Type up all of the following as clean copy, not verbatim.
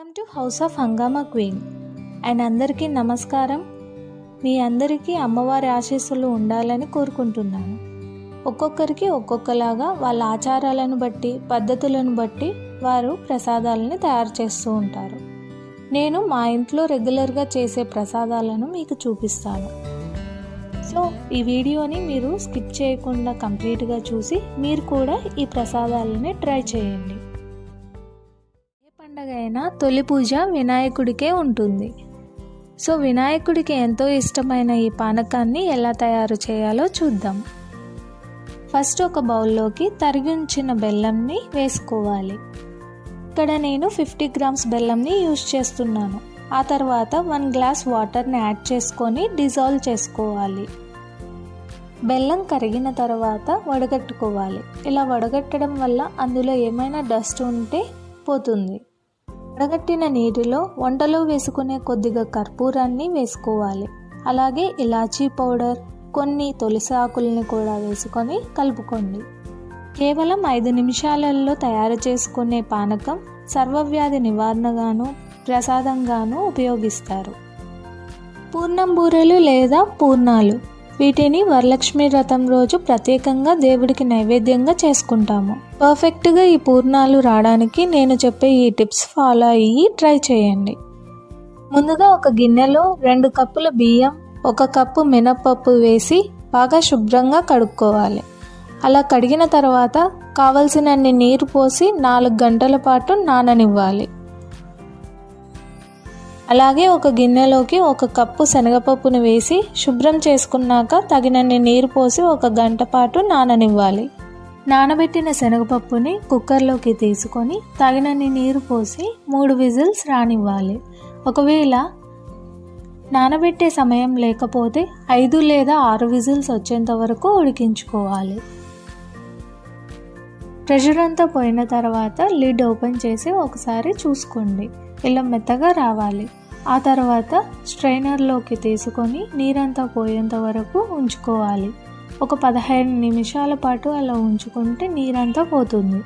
Welcome to house of హంగామా queen and అందరికీ నమస్కారం. మీ అందరికీ అమ్మవారి ఆశీస్సులు ఉండాలని కోరుకుంటున్నాను. ఒక్కొక్కరికి ఒక్కొక్కలాగా వాళ్ళ ఆచారాలను బట్టి పద్ధతులను బట్టి వారు ప్రసాదాలని తయారు చేస్తూ ఉంటారు. నేను మా ఇంట్లో రెగ్యులర్గా చేసే ప్రసాదాలను మీకు చూపిస్తాను. సో ఈ వీడియోని మీరు స్కిప్ చేయకుండా కంప్లీట్గా చూసి మీరు కూడా ఈ ప్రసాదాలని ట్రై చేయండి. పండగ అయినా తొలి పూజ వినాయకుడికే ఉంటుంది. సో వినాయకుడికి ఎంతో ఇష్టమైన ఈ పానకాన్ని ఎలా తయారు చేయాలో చూద్దాం. ఫస్ట్ ఒక బౌల్లోకి తరిగి ఉంచిన బెల్లంని వేసుకోవాలి. ఇక్కడ నేను 50 గ్రామ్స్ బెల్లంని యూజ్ చేస్తున్నాను. ఆ తర్వాత 1 గ్లాస్ వాటర్ని యాడ్ చేసుకొని డిజాల్వ్ చేసుకోవాలి. బెల్లం కరిగిన తర్వాత వడగట్టుకోవాలి. ఇలా వడగట్టడం వల్ల అందులో ఏమైనా డస్ట్ ఉంటే పోతుంది. వడగట్టిన నీటిలో వంటలో వేసుకునే కొద్దిగా కర్పూరాన్ని వేసుకోవాలి. అలాగే ఇలాచీ పౌడర్, కొన్ని తులసి ఆకుల్ని కూడా వేసుకొని కలుపుకోండి. కేవలం 5 నిమిషాలలో తయారు చేసుకునే పానకం సర్వవ్యాధి నివారణగాను ప్రసాదంగాను ఉపయోగిస్తారు. పూర్ణం బూరెలు లేదా పూర్ణాలు, వీటిని వరలక్ష్మి వ్రతం రోజు ప్రత్యేకంగా దేవుడికి నైవేద్యంగా చేసుకుంటాము. పర్ఫెక్ట్గా ఈ పూర్ణాలు రావడానికి నేను చెప్పే ఈ టిప్స్ ఫాలో అయ్యి ట్రై చేయండి. ముందుగా ఒక గిన్నెలో 2 కప్పుల బియ్యం, 1 కప్పు మినప్పప్పు వేసి బాగా శుభ్రంగా కడుక్కోవాలి. అలా కడిగిన తర్వాత కావలసినన్ని నీరు పోసి 4 గంటల పాటు నాననివ్వాలి. అలాగే ఒక గిన్నెలోకి 1 కప్పు శనగపప్పును వేసి శుభ్రం చేసుకున్నాక తగినన్ని నీరు పోసి 1 గంట పాటు నాననివ్వాలి. నానబెట్టిన శనగపప్పుని కుక్కర్లోకి తీసుకొని తగినన్ని నీరు పోసి 3 విజిల్స్ రానివ్వాలి. ఒకవేళ నానబెట్టే సమయం లేకపోతే 5 లేదా 6 విజిల్స్ వచ్చేంత వరకు ఉడికించుకోవాలి. ప్రెషర్ అంతా పోయిన తర్వాత లిడ్ ఓపెన్ చేసి ఒకసారి చూసుకోండి. ఇలా మెత్తగా రావాలి. ఆ తర్వాత స్ట్రైనర్లోకి తీసుకొని నీరంతా పోయేంత వరకు ఉంచుకోవాలి. ఒక 15 నిమిషాల పాటు అలా ఉంచుకుంటే నీరంతా పోతుంది.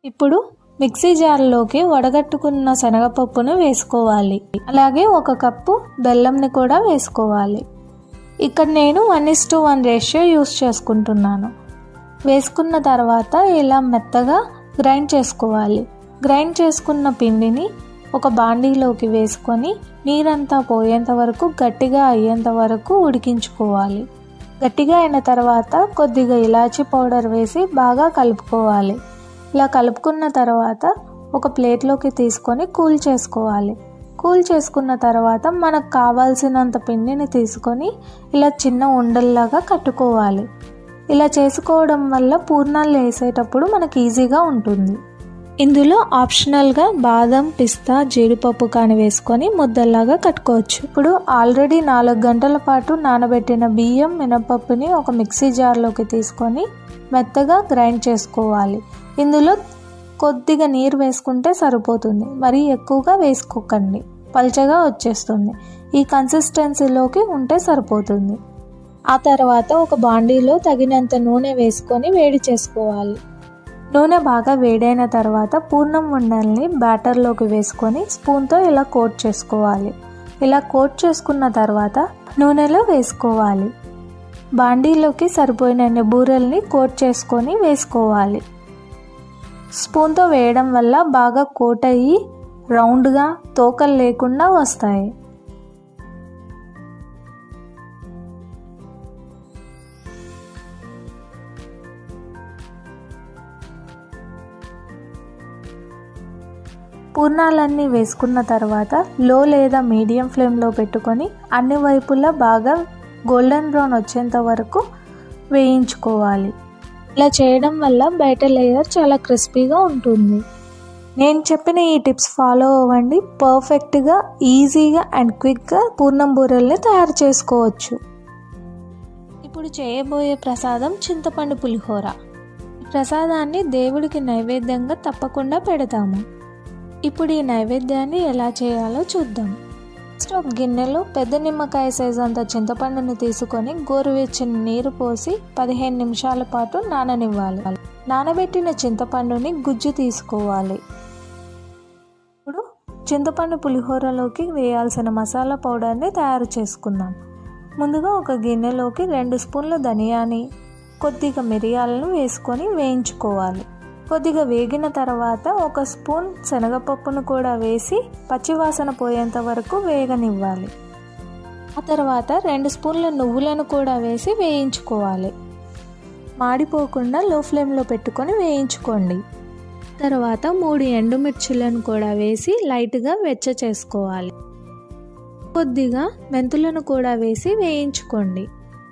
ఇప్పుడు మిక్సీ జార్లోకి వడగట్టుకున్న శనగపప్పును వేసుకోవాలి. అలాగే 1 కప్పు బెల్లంని కూడా వేసుకోవాలి. ఇక్కడ నేను 1:1 రేషియో యూస్ చేసుకుంటున్నాను. వేసుకున్న తర్వాత ఇలా మెత్తగా గ్రైండ్ చేసుకోవాలి. గ్రైండ్ చేసుకున్న పిండిని ఒక బాండీలోకి వేసుకొని నీరంతా పోయేంత వరకు గట్టిగా అయ్యేంత వరకు ఉడికించుకోవాలి. గట్టిగా అయిన తర్వాత కొద్దిగా ఇలాచీ పౌడర్ వేసి బాగా కలుపుకోవాలి. ఇలా కలుపుకున్న తర్వాత ఒక ప్లేట్లోకి తీసుకొని కూల్ చేసుకోవాలి. కూల్ చేసుకున్న తర్వాత మనకు కావాల్సినంత పిండిని తీసుకొని ఇలా చిన్న ఉండల్లాగా కట్టుకోవాలి. ఇలా చేసుకోవడం వల్ల పూర్ణాలు వేసేటప్పుడు మనకి ఈజీగా ఉంటుంది. ఇందులో ఆప్షనల్గా బాదం, పిస్తా, జీడిపప్పు కానీ వేసుకొని ముద్దల్లాగా కట్టుకోవచ్చు. ఇప్పుడు ఆల్రెడీ 4 గంటల పాటు నానబెట్టిన బియ్యం, మినపప్పుని ఒక మిక్సీ జార్లోకి తీసుకొని మెత్తగా గ్రైండ్ చేసుకోవాలి. ఇందులో కొద్దిగా నీరు వేసుకుంటే సరిపోతుంది. మరీ ఎక్కువగా వేసుకోకండి, పల్చగా వచ్చేస్తుంది. ఈ కన్సిస్టెన్సీలోకి ఉంటే సరిపోతుంది. ఆ తర్వాత ఒక బాండీలో తగినంత నూనె వేసుకొని వేడి చేసుకోవాలి. నూనె బాగా వేడైన తర్వాత పూర్ణం ఉండల్ని బ్యాటర్లోకి వేసుకొని స్పూన్తో ఇలా కోట్ చేసుకోవాలి. ఇలా కోట్ చేసుకున్న తర్వాత నూనెలో వేసుకోవాలి. బాండీలోకి సరిపోయిన బూరెల్ని కోట్ చేసుకొని వేసుకోవాలి. స్పూన్తో వేయడం వల్ల బాగా కోట్ అయ్యి రౌండ్గా తోకలు లేకుండా వస్తాయి. పూర్ణాలన్నీ వేసుకున్న తర్వాత లో లేదా మీడియం ఫ్లేమ్లో పెట్టుకొని అన్ని వైపులా బాగా గోల్డెన్ బ్రౌన్ వచ్చేంత వరకు వేయించుకోవాలి. ఇలా చేయడం వల్ల బయట లేయర్ చాలా క్రిస్పీగా ఉంటుంది. నేను చెప్పిన ఈ టిప్స్ ఫాలో అవ్వండి. పర్ఫెక్ట్గా, ఈజీగా అండ్ క్విక్గా పూర్ణం బూరెల్ని తయారు చేసుకోవచ్చు. ఇప్పుడు చేయబోయే ప్రసాదం చింతపండు పులిహోర. ఈ ప్రసాదాన్ని దేవుడికి నైవేద్యంగా తప్పకుండా పెడతాము. ఇప్పుడు ఈ నైవేద్యాన్ని ఎలా చేయాలో చూద్దాం. ఫస్ట్ ఒక గిన్నెలో పెద్ద నిమ్మకాయ సైజు అంత చింతపండును తీసుకొని గోరువెచ్చని నీరు పోసి 15 నిమిషాల పాటు నాననివ్వాలి. నానబెట్టిన చింతపండుని గుజ్జు తీసుకోవాలి. ఇప్పుడు చింతపండు పులిహోరలోకి వేయాల్సిన మసాలా పౌడర్ని తయారు చేసుకుందాం. ముందుగా ఒక గిన్నెలోకి 2 స్పూన్ల ధనియాని, కొద్దిగా మిరియాలను వేసుకొని వేయించుకోవాలి. కొద్దిగా వేగిన తర్వాత 1 స్పూన్ శనగపప్పును కూడా వేసి పచ్చివాసన పోయేంత వరకు వేగనివ్వాలి. ఆ తర్వాత 2 స్పూన్ల నువ్వులను కూడా వేసి వేయించుకోవాలి. మాడిపోకుండా లో ఫ్లేమ్లో పెట్టుకొని వేయించుకోండి. తర్వాత 3 ఎండుమిర్చిలను కూడా వేసి లైట్గా వెచ్చ చేసుకోవాలి. కొద్దిగా మెంతులను కూడా వేసి వేయించుకోండి.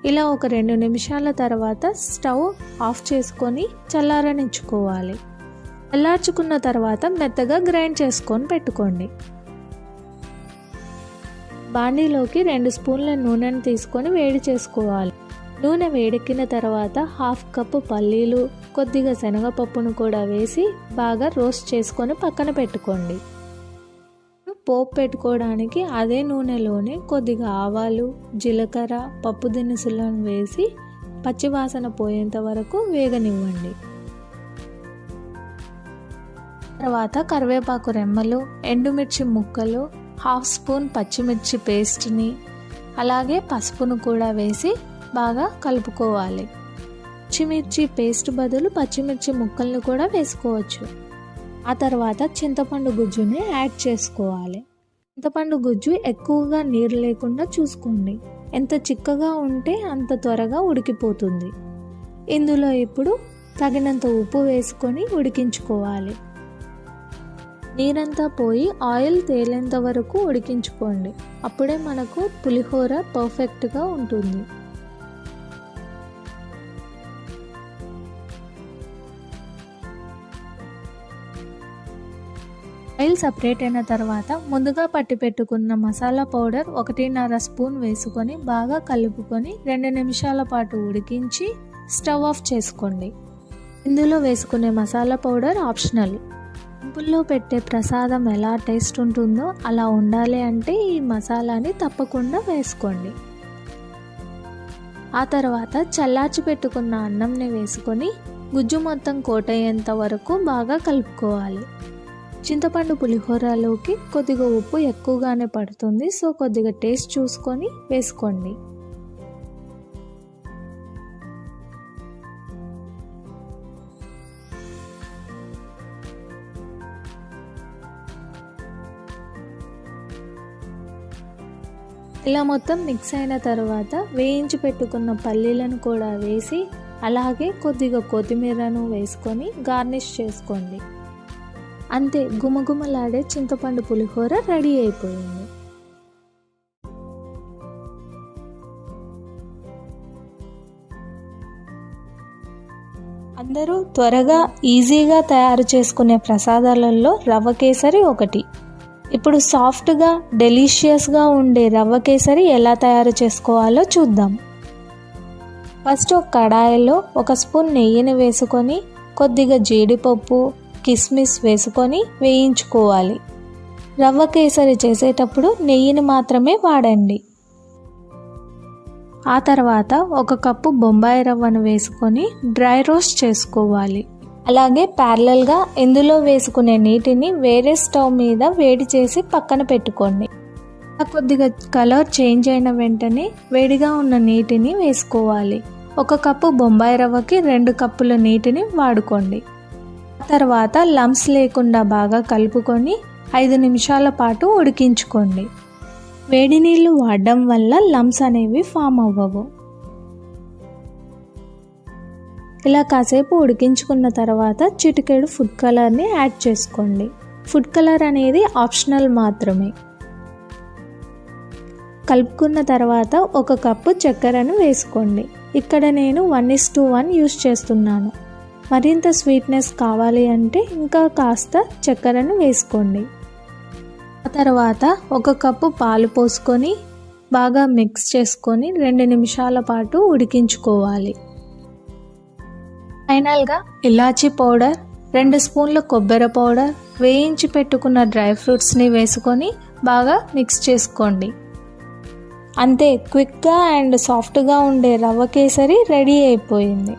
ఇలా ఒక 2 నిమిషాల తర్వాత స్టవ్ ఆఫ్ చేసుకొని చల్లారనిచ్చుకోవాలి. చల్లార్చుకున్న తర్వాత మెత్తగా గ్రైండ్ చేసుకొని పెట్టుకోండి. బాండీలోకి 2 స్పూన్ల నూనెను తీసుకొని వేడి చేసుకోవాలి. నూనె వేడెక్కిన తర్వాత 1/2 కప్పు పల్లీలు, కొద్దిగా శనగపప్పును కూడా వేసి బాగా రోస్ట్ చేసుకొని పక్కన పెట్టుకోండి. పోపు పెట్టుకోవడానికి అదే నూనెలోనే కొద్దిగా ఆవాలు, జీలకర్ర, పప్పు దినుసులను వేసి పచ్చివాసన పోయేంత వరకు వేగనివ్వండి. తర్వాత కరివేపాకు రెమ్మలు, ఎండుమిర్చి ముక్కలు, 1/2 స్పూన్ పచ్చిమిర్చి పేస్ట్ని, అలాగే పసుపును కూడా వేసి బాగా కలుపుకోవాలి. పచ్చిమిర్చి పేస్ట్ బదులు పచ్చిమిర్చి ముక్కలను కూడా వేసుకోవచ్చు. ఆ తర్వాత చింతపండు గుజ్జుని యాడ్ చేసుకోవాలి. చింతపండు గుజ్జు ఎక్కువగా నీరు లేకుండా చూసుకోండి. ఎంత చిక్కగా ఉంటే అంత త్వరగా ఉడికిపోతుంది. ఇందులో ఇప్పుడు తగినంత ఉప్పు వేసుకొని ఉడికించుకోవాలి. నీరంతా పోయి ఆయిల్ తేలేంత వరకు ఉడికించుకోండి. అప్పుడే మనకు పులిహోర పర్ఫెక్ట్గా ఉంటుంది. ఆయిల్ సపరేట్ అయిన తర్వాత ముందుగా పట్టి పెట్టుకున్న మసాలా పౌడర్ 1.5 స్పూన్ వేసుకొని బాగా కలుపుకొని 2 నిమిషాల పాటు ఉడికించి స్టవ్ ఆఫ్ చేసుకోండి. ఇందులో వేసుకునే మసాలా పౌడర్ ఆప్షనల్. టెంపుల్లో పెట్టే ప్రసాదం ఎలా టేస్ట్ ఉంటుందో అలా ఉండాలి అంటే ఈ మసాలాని తప్పకుండా వేసుకోండి. ఆ తర్వాత చల్లార్చి పెట్టుకున్న అన్నంని వేసుకొని గుజ్జు మొత్తం కోటయ్యేంత వరకు బాగా కలుపుకోవాలి. చింతపండు పులిహోరలోకి కొద్దిగా ఉప్పు ఎక్కువగానే పడుతుంది, సో కొద్దిగా టేస్ట్ చూసుకొని వేసుకోండి. ఇలా మొత్తం మిక్స్ అయిన తర్వాత వేయించి పెట్టుకున్న పల్లీలను కూడా వేసి అలాగే కొద్దిగా కొత్తిమీరను వేసుకొని గార్నిష్ చేసుకోండి. అంతే, గుమగుమలాడే చింతపండు పులిహోర రెడీ అయిపోయింది. అందరూ త్వరగా ఈజీగా తయారు చేసుకునే ప్రసాదాలలో రవ్వ కేసరి ఒకటి. ఇప్పుడు సాఫ్ట్గా డెలీషియస్గా ఉండే రవ్వ కేసరి ఎలా తయారు చేసుకోవాలో చూద్దాం. ఫస్ట్ ఒక కడాయిలో 1 స్పూన్ నెయ్యిని వేసుకొని కొద్దిగా జీడిపప్పు, కిస్మిస్ వేసుకొని వేయించుకోవాలి. రవ్వ కేసరి చేసేటప్పుడు నెయ్యిని మాత్రమే వాడండి. ఆ తర్వాత 1 కప్పు బొంబాయి రవ్వను వేసుకొని డ్రై రోస్ట్ చేసుకోవాలి. అలాగే ప్యారలల్గా ఇందులో వేసుకునే నీటిని వేరే స్టవ్ మీద వేడి చేసి పక్కన పెట్టుకోండి. కొద్దిగా కలర్ చేంజ్ అయిన వెంటనే వేడిగా ఉన్న నీటిని వేసుకోవాలి. 1 కప్పు బొంబాయి రవ్వకి 2 కప్పుల నీటిని వాడుకోండి. తర్వాత లంప్స్ లేకుండా బాగా కలుపుకొని 5 నిమిషాల పాటు ఉడికించుకోండి. వేడి నీళ్ళు వాడడం వల్ల లంప్స్ అనేవి ఫామ్ అవ్వవు. ఇలా కాసేపు ఉడికించుకున్న తర్వాత చిటికెడు ఫుడ్ కలర్ని యాడ్ చేసుకోండి. ఫుడ్ కలర్ అనేది ఆప్షనల్ మాత్రమే. కలుపుకున్న తర్వాత 1 కప్పు చక్కెరను వేసుకోండి. ఇక్కడ నేను 1:1 యూస్ చేస్తున్నాను. మరింత స్వీట్నెస్ కావాలి అంటే ఇంకా కాస్త చక్కెరను వేసుకోండి. ఆ తర్వాత 1 కప్పు పాలు పోసుకొని బాగా మిక్స్ చేసుకొని 2 నిమిషాల పాటు ఉడికించుకోవాలి. ఫైనల్గా ఇలాచీ పౌడర్, 2 స్పూన్ల కొబ్బరి పౌడర్, వేయించి పెట్టుకున్న డ్రై ఫ్రూట్స్ని వేసుకొని బాగా మిక్స్ చేసుకోండి. అంతే, క్విక్గా అండ్ సాఫ్ట్గా ఉండే రవ్వ కేసరి రెడీ అయిపోయింది.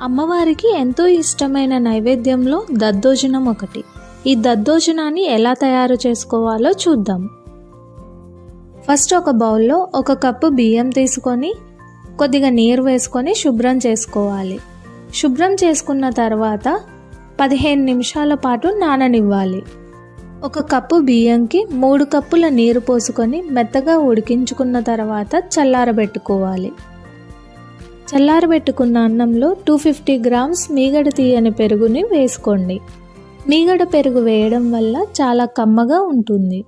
అమ్మవారికి ఎంతో ఇష్టమైన నైవేద్యంలో దద్దోజనం ఒకటి. ఈ దద్దోజనాన్ని ఎలా తయారు చేసుకోవాలో చూద్దాం. ఫస్ట్ ఒక బౌల్లో 1 కప్పు బియ్యం తీసుకొని కొద్దిగా నీరు వేసుకొని శుభ్రం చేసుకోవాలి. శుభ్రం చేసుకున్న తర్వాత 15 నిమిషాల పాటు నాననివ్వాలి. 1 కప్పు బియ్యంకి 3 కప్పుల నీరు పోసుకొని మెత్తగా ఉడికించుకున్న తర్వాత చల్లారబెట్టుకోవాలి. చల్లారబెట్టుకున్న అన్నంలో 250 గ్రామ్స్ మీగడ తీయని పెరుగుని వేసుకోండి. మీగడ పెరుగు వేయడం వల్ల చాలా కమ్మగా ఉంటుంది.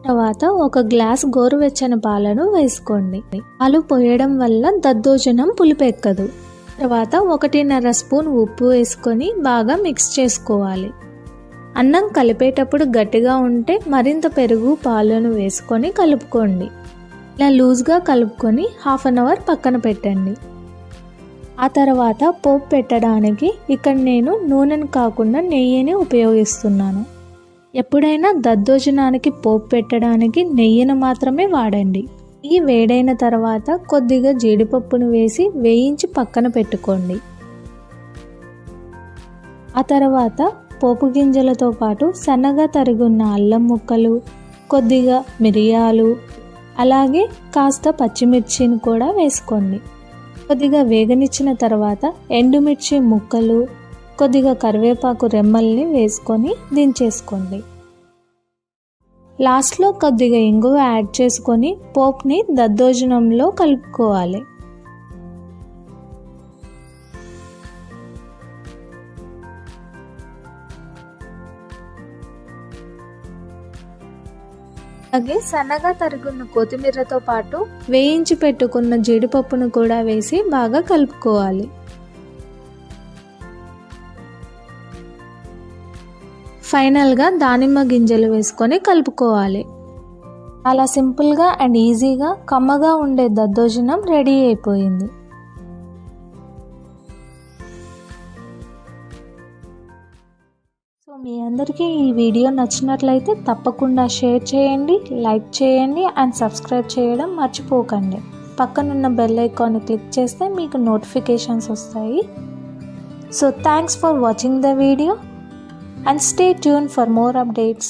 తర్వాత 1 గ్లాస్ గోరువెచ్చని పాలను వేసుకోండి. పాలు పోయడం వల్ల దద్దోజనం పులిపెక్కదు. తర్వాత 1.5 స్పూన్ ఉప్పు వేసుకొని బాగా మిక్స్ చేసుకోవాలి. అన్నం కలిపేటప్పుడు గట్టిగా ఉంటే మరింత పెరుగు పాలను వేసుకొని కలుపుకోండి. ఇలా లూజ్గా కలుపుకొని 1/2 అవర్ పక్కన పెట్టండి. ఆ తర్వాత పోపు పెట్టడానికి ఇక్కడ నేను నూనెను కాకుండా నెయ్యిని ఉపయోగిస్తున్నాను. ఎప్పుడైనా దద్దోజనానికి పోపు పెట్టడానికి నెయ్యిని మాత్రమే వాడండి. నెయ్యి వేడైన తర్వాత కొద్దిగా జీడిపప్పును వేసి వేయించి పక్కన పెట్టుకోండి. ఆ తర్వాత పోపు గింజలతో పాటు సన్నగా తరుగున్న అల్లం ముక్కలు, కొద్దిగా మిరియాలు, అలాగే కాస్త పచ్చిమిర్చిని కూడా వేసుకోండి. కొద్దిగా వేగనిచ్చిన తర్వాత ఎండుమిర్చి ముక్కలు, కొద్దిగా కరివేపాకు రెమ్మల్ని వేసుకొని దించేసుకోండి. లాస్ట్లో కొద్దిగా ఇంగువ యాడ్ చేసుకొని పోపుని దద్దోజనంలో కలుపుకోవాలి. అలాగే సన్నగా తరుగున్న కొత్తిమీరతో పాటు వేయించి పెట్టుకున్న జీడిపప్పును కూడా వేసి బాగా కలుపుకోవాలి. ఫైనల్గా దానిమ్మ గింజలు వేసుకొని కలుపుకోవాలి. చాలా సింపుల్గా అండ్ ఈజీగా కమ్మగా ఉండే దద్దోజనం రెడీ అయిపోయింది. సో మీ అందరికీ ఈ వీడియో నచ్చినట్లయితే తప్పకుండా షేర్ చేయండి, లైక్ చేయండి అండ్ సబ్స్క్రైబ్ చేయడం మర్చిపోకండి. పక్కనున్న బెల్ ఐకాన్ని క్లిక్ చేస్తే మీకు నోటిఫికేషన్స్ వస్తాయి. So thanks for watching the video and stay tuned for more updates.